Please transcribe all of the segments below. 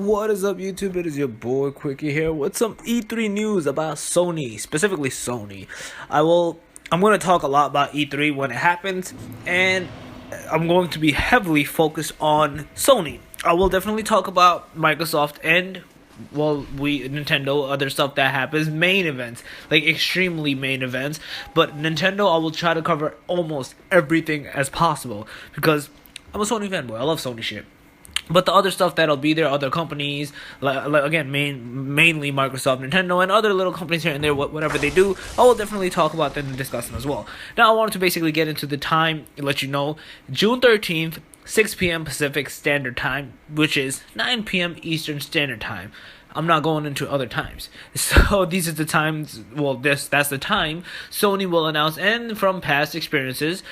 What is up, YouTube? It is your boy Quickie here with some E3 news about Sony, specifically Sony. I'm going to talk a lot about E3 when it happens, and I'm going to be heavily focused on Sony. I will definitely talk about Microsoft and Nintendo, other stuff that happens, main events, like extremely main events. But Nintendo, I will try to cover almost everything as possible because I'm a Sony fanboy. I love Sony shit. But the other stuff that'll be there, other companies, like again, mainly Microsoft, Nintendo, and other little companies here and there, whatever they do, I will definitely talk about them and discuss them as well. Now, I wanted to basically get into the time, let you know, June 13th, 6 p.m. Pacific Standard Time, which is 9 p.m. Eastern Standard Time. I'm not going into other times. So these are the times, that's the time Sony will announce, and from past experiences,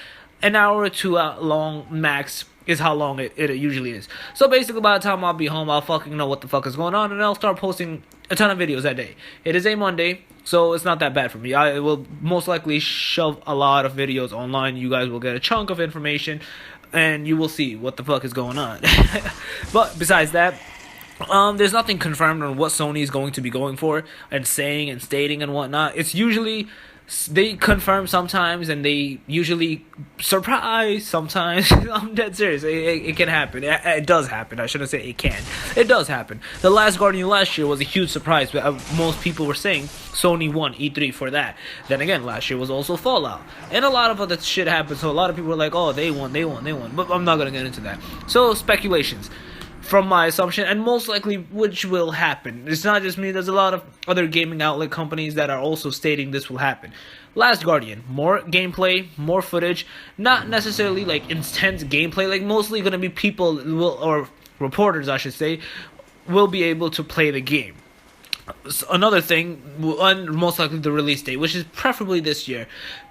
an hour or two long max is how long it usually is. So basically, by the time I'll be home, I'll fucking know what the fuck is going on, and I'll start posting a ton of videos that day. It is a Monday, so it's not that bad for me. I will most likely shove a lot of videos online. You guys will get a chunk of information, and you will see what the fuck is going on. But besides that, there's nothing confirmed on what Sony is going to be going for and saying and stating and whatnot. It's usually they confirm sometimes, and they usually surprise sometimes. I'm dead serious. It can happen. It does happen. I shouldn't say it can. It does happen. The Last Guardian last year was a huge surprise. Most people were saying Sony won E3 for that. Then again, last year was also Fallout. And a lot of other shit happened, so a lot of people were like, oh, they won. But I'm not going to get into that. So, speculations. From my assumption, and most likely which will happen. It's not just me, there's a lot of other gaming outlet companies that are also stating this will happen. Last Guardian, more gameplay, more footage, not necessarily like intense gameplay, like mostly going to be people or reporters I should say, will be able to play the game. Another thing, most likely the release date, which is preferably this year.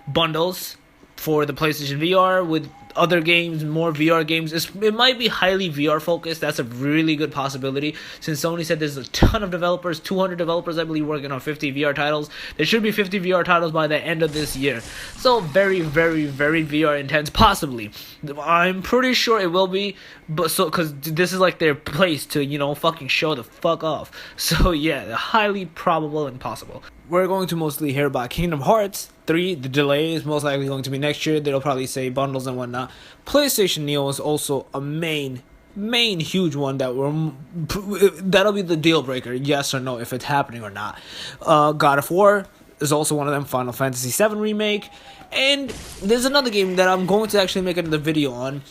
Bundles for the PlayStation VR with other games, more VR games. It might be highly VR focused. That's a really good possibility, since Sony said there's a ton of developers, 200 developers I believe, working on 50 VR titles. There should be 50 VR titles by the end of this year. So very, very, very VR intense, possibly. I'm pretty sure it will be, but because this is like their place to, fucking show the fuck off. So yeah, highly probable and possible. We're going to mostly hear about Kingdom Hearts 3. The delay is most likely going to be next year. They'll probably say bundles and whatnot. PlayStation Neo is also a main huge one that'll be the deal breaker, yes or no, if it's happening or not. God of War is also one of them. Final Fantasy VII Remake. And there's another game that I'm going to actually make another video on.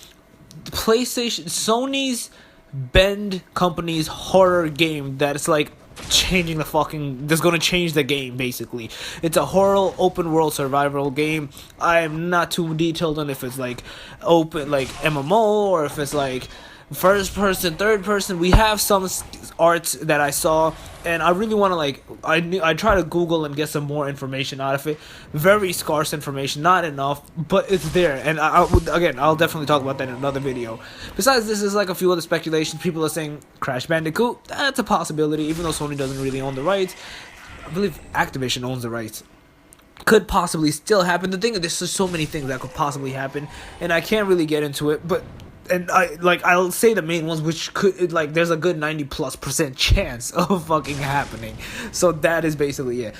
Sony's Bend Company's horror game that's like changing that's gonna change the game. Basically, it's a horror open world survival game. I am not too detailed on if it's like open like MMO or if it's like first person, third person. We have some arts that I saw, and I really want to I try to Google and get some more information out of it. Very scarce information, not enough, but it's there, and I'll definitely talk about that in another video. Besides this, is like a few other speculations. People are saying Crash Bandicoot. That's a possibility, even though Sony doesn't really own the rights. I believe Activision owns the rights. Could possibly still happen. The thing is, there's just so many things that could possibly happen, and I can't really get into it, but. And I'll say the main ones, which could there's a good 90+% chance of fucking happening. So that is basically it.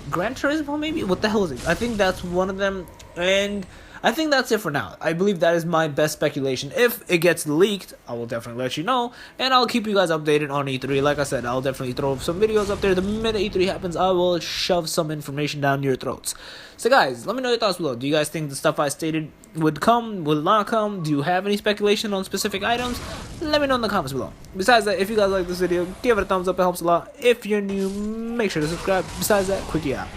Gran Turismo, maybe? What the hell is it? I think that's one of them, and I think that's it for now. I believe that is my best speculation. If it gets leaked, I will definitely let you know, and I'll keep you guys updated on E3. Like I said, I'll definitely throw some videos up there. The minute E3 happens, I will shove some information down your throats. So guys, let me know your thoughts below. Do you guys think the stuff I stated would come, will not come? Do you have any speculation on specific items? Let me know in the comments below. Besides that, if you guys like this video, give it a thumbs up. It helps a lot. If you're new, make sure to subscribe. Besides that, Quickie out.